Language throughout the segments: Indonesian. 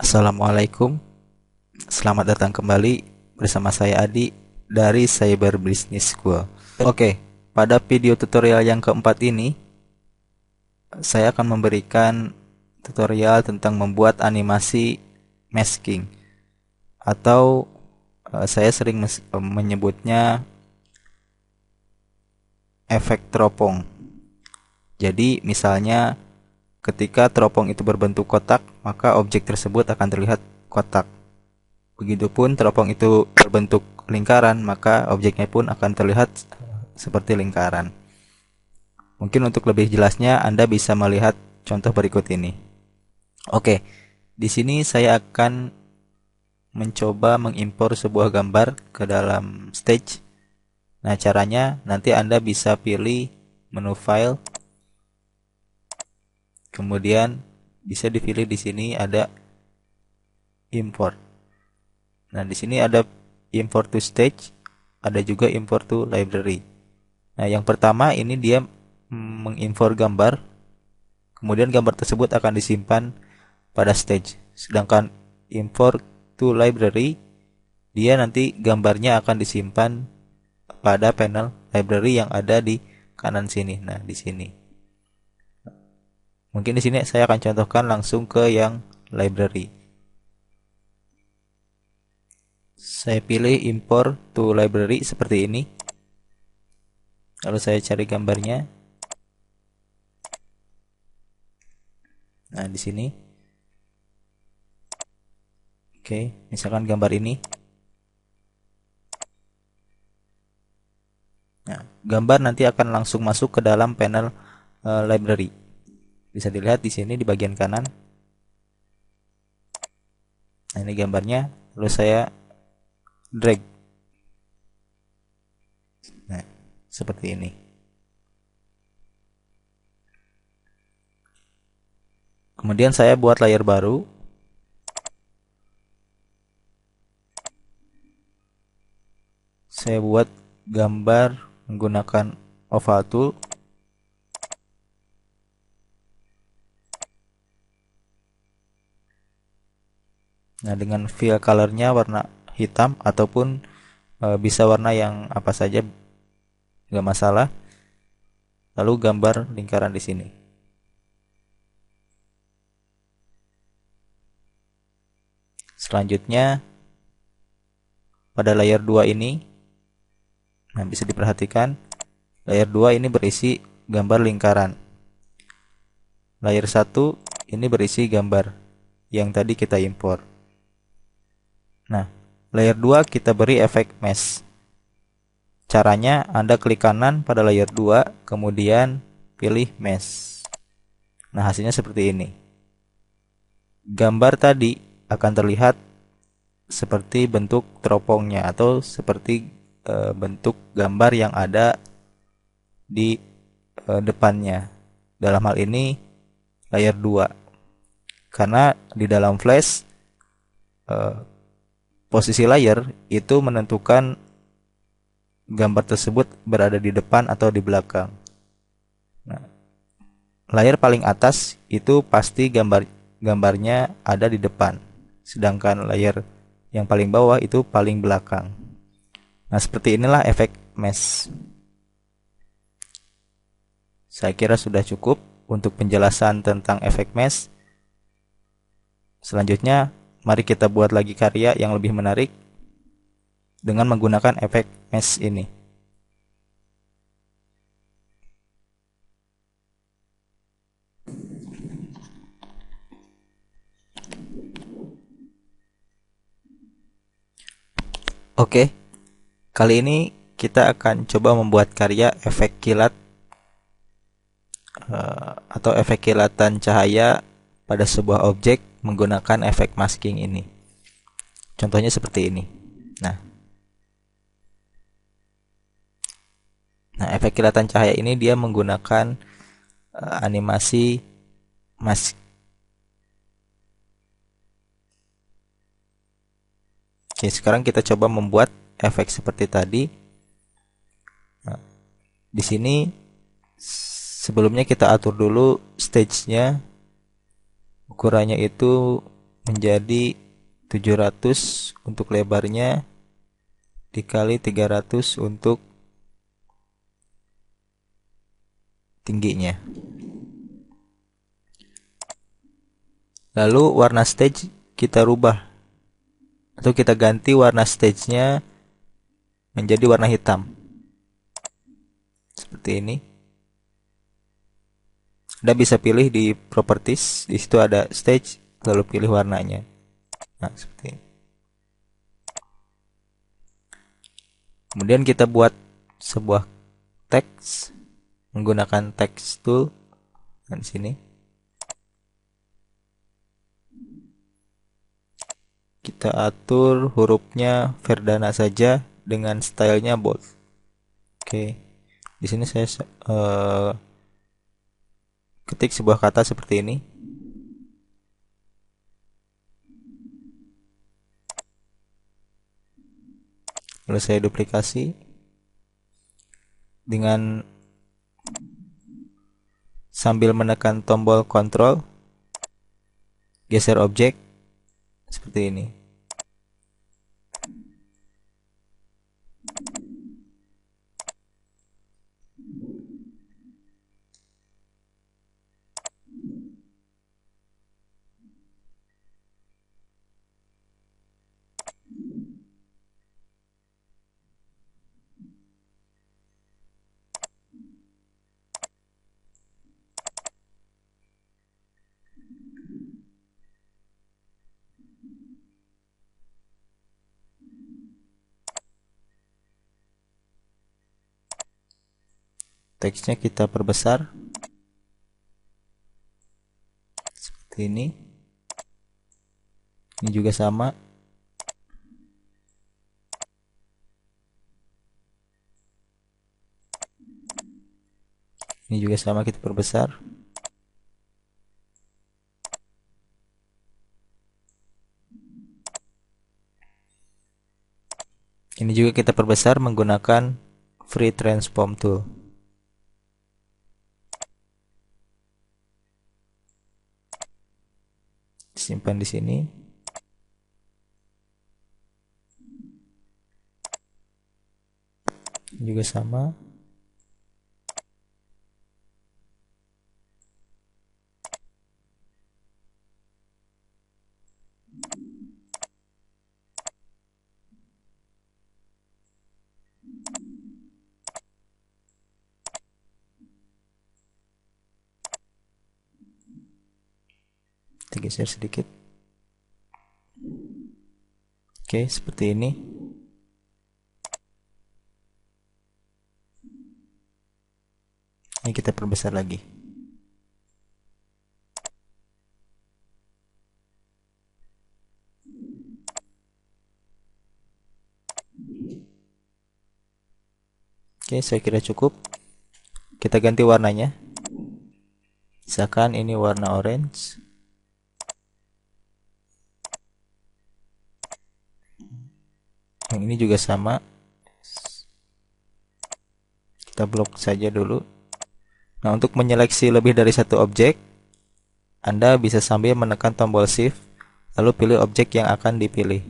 Assalamualaikum, selamat datang kembali bersama saya Adi dari Cyber Business School. Oke, pada video tutorial yang keempat ini, saya akan memberikan tutorial tentang membuat animasi masking, atau saya sering menyebutnya efek teropong. Jadi misalnya ketika teropong itu berbentuk kotak, maka objek tersebut akan terlihat kotak. Begitupun teropong itu berbentuk lingkaran, maka objeknya pun akan terlihat seperti lingkaran. Mungkin untuk lebih jelasnya Anda bisa melihat contoh berikut ini. Oke, di sini saya akan mencoba mengimpor sebuah gambar ke dalam stage. Nah, caranya nanti Anda bisa pilih menu file, kemudian bisa dipilih di sini ada import. Nah, di sini ada import to stage, ada juga import to library. Nah, yang pertama ini dia mengimport gambar, kemudian gambar tersebut akan disimpan pada stage. Sedangkan import to library, dia nanti gambarnya akan disimpan pada panel library yang ada di kanan sini. Nah, di sini. Mungkin di sini saya akan contohkan langsung ke yang library. Saya pilih import to library seperti ini. Lalu saya cari gambarnya. Nah, di sini. Oke, misalkan gambar ini. Nah, gambar nanti akan langsung masuk ke dalam panel library. Bisa dilihat di sini di bagian kanan. Nah, ini gambarnya. Lalu saya drag. Nah, seperti ini. Kemudian saya buat layer baru. Saya buat gambar menggunakan oval tool. Nah, dengan fill colornya warna hitam ataupun bisa warna yang apa saja, nggak masalah. Lalu gambar lingkaran di sini. Selanjutnya pada layer 2 ini, nah bisa diperhatikan layer 2 ini berisi gambar lingkaran. Layer 1 ini berisi gambar yang tadi kita import. Nah, layer 2 kita beri efek mesh. Caranya Anda klik kanan pada layer 2, kemudian pilih mesh. Nah, hasilnya seperti ini. Gambar tadi akan terlihat seperti bentuk teropongnya atau seperti bentuk gambar yang ada di depannya. Dalam hal ini layer 2. Karena di dalam Flash posisi layer itu menentukan gambar tersebut berada di depan atau di belakang. Nah, layer paling atas itu pasti gambarnya ada di depan, sedangkan layer yang paling bawah itu paling belakang. Nah, seperti inilah efek mesh. Saya kira sudah cukup untuk penjelasan tentang efek mesh. Selanjutnya, mari kita buat lagi karya yang lebih menarik dengan menggunakan efek mesh ini. Oke, kali ini kita akan coba membuat karya efek kilat atau efek kilatan cahaya pada sebuah objek menggunakan efek masking ini. Contohnya seperti ini. Nah, efek kilatan cahaya ini dia menggunakan animasi mask. Oke, sekarang kita coba membuat efek seperti tadi. Nah, di sini sebelumnya kita atur dulu stage-nya, ukurannya itu menjadi 700 untuk lebarnya dikali 300 untuk tingginya. Lalu warna stage kita rubah atau kita ganti warna stage-nya menjadi warna hitam. Seperti ini. Anda bisa pilih di properties, di situ ada stage, lalu pilih warnanya. Nah, seperti ini. Kemudian kita buat sebuah teks menggunakan text tool dan sini. Kita atur hurufnya Verdana saja dengan stylenya bold. Oke. Di sini saya ketik sebuah kata seperti ini. Lalu saya duplikasi dengan sambil menekan tombol Ctrl, geser objek seperti ini. Teksnya kita perbesar seperti ini. Ini juga sama. Ini juga sama, kita perbesar. Ini juga kita perbesar menggunakan Free Transform Tool. Simpan di sini. Ini juga sama. Kita geser sedikit. Oke, seperti ini. Ini kita perbesar lagi. Oke, saya kira cukup. Kita ganti warnanya. Misalkan ini warna orange. Yang ini juga sama. Kita blok saja dulu. Nah, untuk menyeleksi lebih dari satu objek, Anda bisa sambil menekan tombol Shift, lalu pilih objek yang akan dipilih.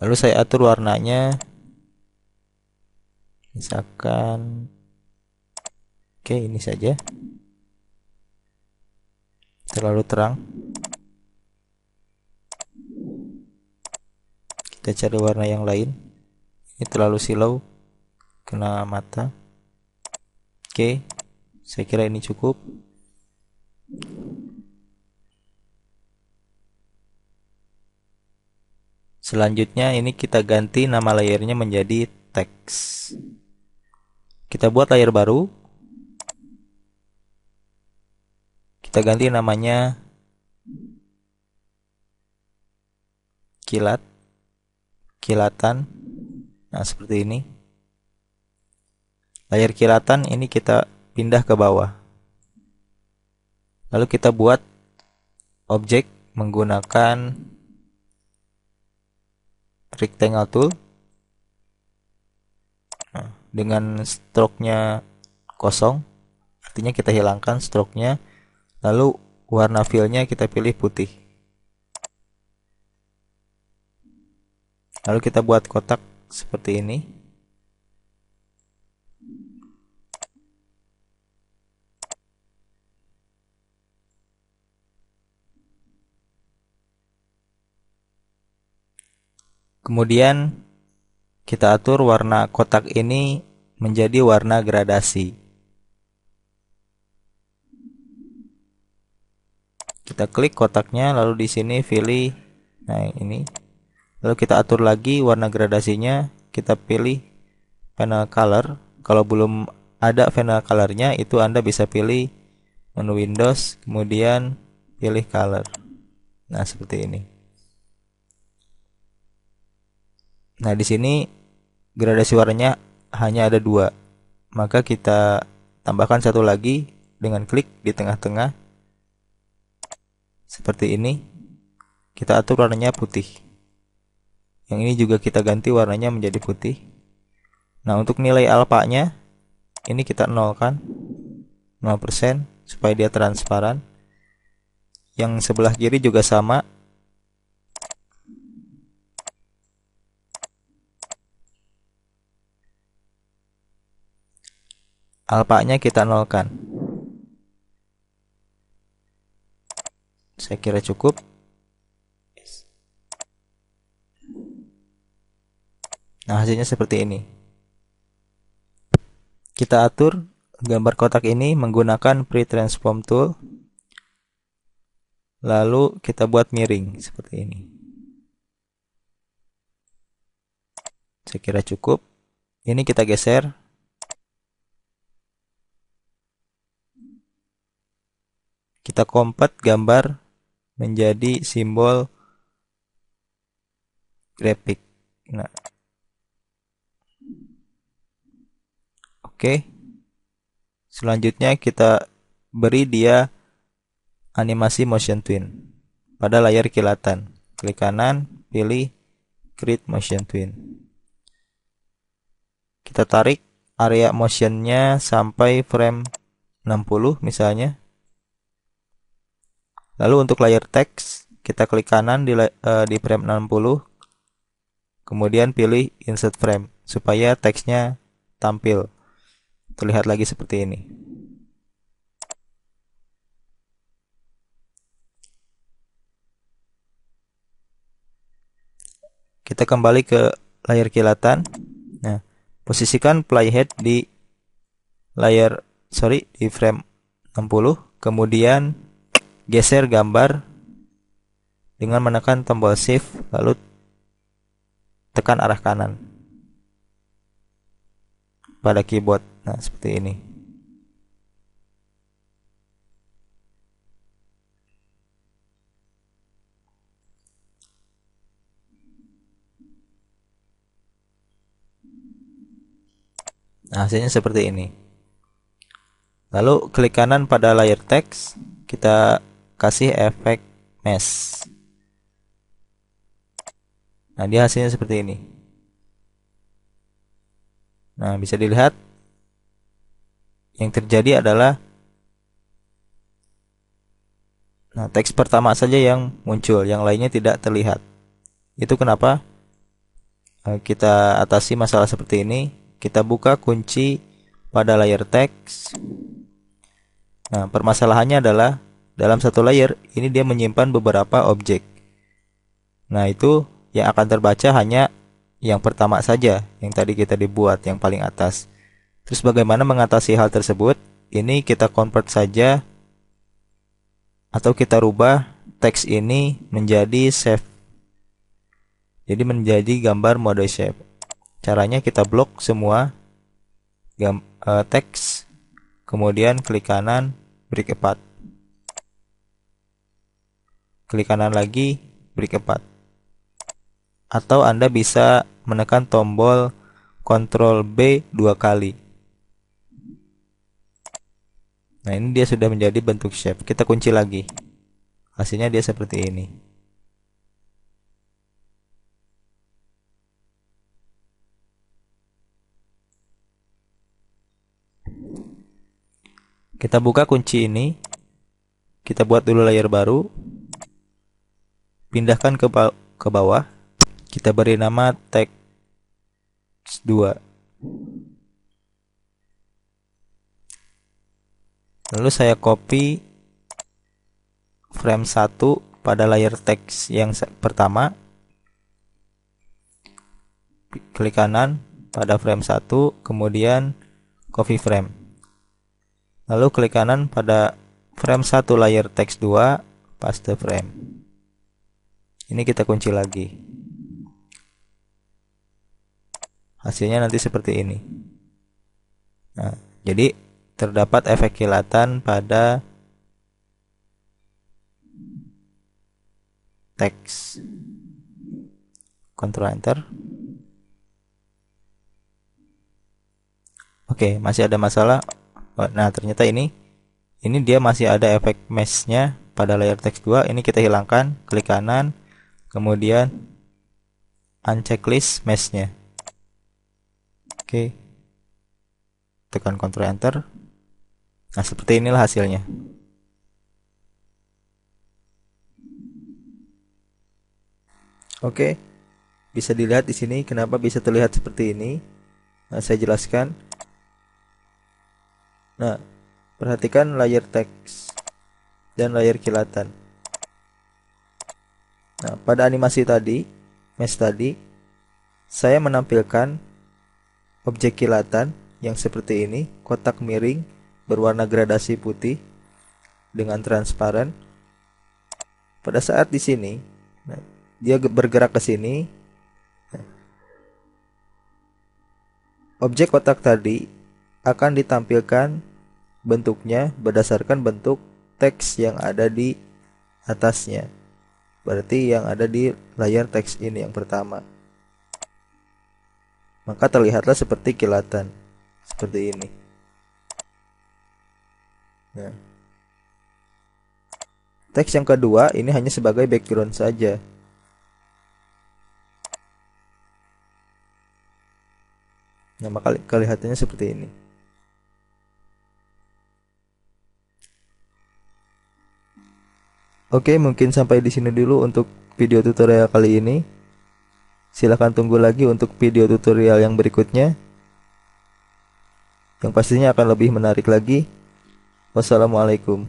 Lalu saya atur warnanya. Misalkan, oke, ini saja. Terlalu terang. Kita cari warna yang lain. Ini terlalu silau, kena mata. Oke, saya kira ini cukup. Selanjutnya ini kita ganti nama layernya menjadi teks. Kita buat layer baru. Kita ganti namanya kilatan. Nah, seperti ini. Layar kilatan ini kita pindah ke bawah. Lalu kita buat objek menggunakan rectangle tool. Nah, dengan stroke-nya kosong, artinya kita hilangkan stroke-nya, lalu warna fill-nya kita pilih putih. Lalu kita buat kotak seperti ini. Kemudian kita atur warna kotak ini menjadi warna gradasi. Kita klik kotaknya, lalu di sini pilih, nah ini. Lalu kita atur lagi warna gradasinya, kita pilih panel color. Kalau belum ada panel colornya, itu Anda bisa pilih menu Windows, kemudian pilih color. Nah, seperti ini. Nah, di sini gradasi warnanya hanya ada 2. Maka kita tambahkan satu lagi dengan klik di tengah-tengah. Seperti ini. Kita atur warnanya putih. Yang ini juga kita ganti warnanya menjadi putih. Nah, untuk nilai alpha-nya ini kita nolkan 0% supaya dia transparan. Yang sebelah kiri juga sama. Alpha-nya kita nolkan. Saya kira cukup. Nah, hasilnya seperti ini. Kita atur gambar kotak ini menggunakan pre-transform tool. Lalu kita buat miring seperti ini. Saya kira cukup. Ini kita geser. Kita kompat gambar menjadi simbol grafik. Nah, oke. Selanjutnya kita beri dia animasi motion twin pada layar kilatan. Klik kanan, pilih create motion twin. Kita tarik area motionnya sampai frame 60 misalnya. Lalu untuk layar teks, kita klik kanan di frame 60. Kemudian pilih insert frame supaya teksnya tampil. Terlihat lagi seperti ini. Kita kembali ke layar kilatan. Nah, posisikan playhead di di frame 60, kemudian geser gambar dengan menekan tombol shift lalu tekan arah kanan pada keyboard. Nah, seperti ini. Nah, hasilnya seperti ini. Lalu klik kanan pada layar teks, kita kasih efek mesh. Nah, dia hasilnya seperti ini. Nah, bisa dilihat yang terjadi adalah teks pertama saja yang muncul, yang lainnya tidak terlihat. Itu kenapa kita atasi masalah seperti ini. Kita buka kunci pada layar teks. Nah, permasalahannya adalah dalam satu layer ini dia menyimpan beberapa objek. Nah, itu yang akan terbaca hanya yang pertama saja, yang tadi kita dibuat, yang paling atas. Terus bagaimana mengatasi hal tersebut? Ini kita convert saja atau kita rubah teks ini menjadi shape. Jadi menjadi gambar mode shape. Caranya kita blok semua teks, kemudian klik kanan, break apart. Klik kanan lagi, break apart. Atau Anda bisa menekan tombol Ctrl B 2 kali. Nah, ini dia sudah menjadi bentuk shape. Kita kunci lagi. Hasilnya dia seperti ini. Kita buka kunci ini, kita buat dulu layer baru, pindahkan ke bawah, kita beri nama text 2. Lalu saya copy frame 1 pada layer text yang pertama, klik kanan pada frame 1, kemudian copy frame. Lalu klik kanan pada frame 1 layer text 2, paste frame. Ini kita kunci lagi. Hasilnya nanti seperti ini. Nah, jadi terdapat efek kilatan pada teks. Ctrl Enter. Oke, masih ada masalah. Nah, ternyata ini dia masih ada efek mesh-nya pada layer text 2. Ini kita hilangkan, klik kanan, kemudian unchecklist mesh-nya. Oke. Tekan Ctrl Enter. Nah, seperti inilah hasilnya. Oke. Bisa dilihat di sini kenapa bisa terlihat seperti ini. Nah, saya jelaskan. Nah, perhatikan layer teks dan layer kilatan. Nah, pada animasi tadi, mesh tadi, saya menampilkan objek kilatan yang seperti ini, kotak miring berwarna gradasi putih dengan transparan. Pada saat di sini, nah, dia bergerak ke sini. Objek kotak tadi akan ditampilkan bentuknya berdasarkan bentuk teks yang ada di atasnya. Berarti yang ada di layar teks ini yang pertama. Maka terlihatlah seperti kilatan. Seperti ini. Nah. Teks yang kedua ini hanya sebagai background saja. Nah, maka kelihatannya seperti ini. Oke, mungkin sampai di sini dulu untuk video tutorial kali ini. Silahkan tunggu lagi untuk video tutorial yang berikutnya, yang pastinya akan lebih menarik lagi. Wassalamualaikum.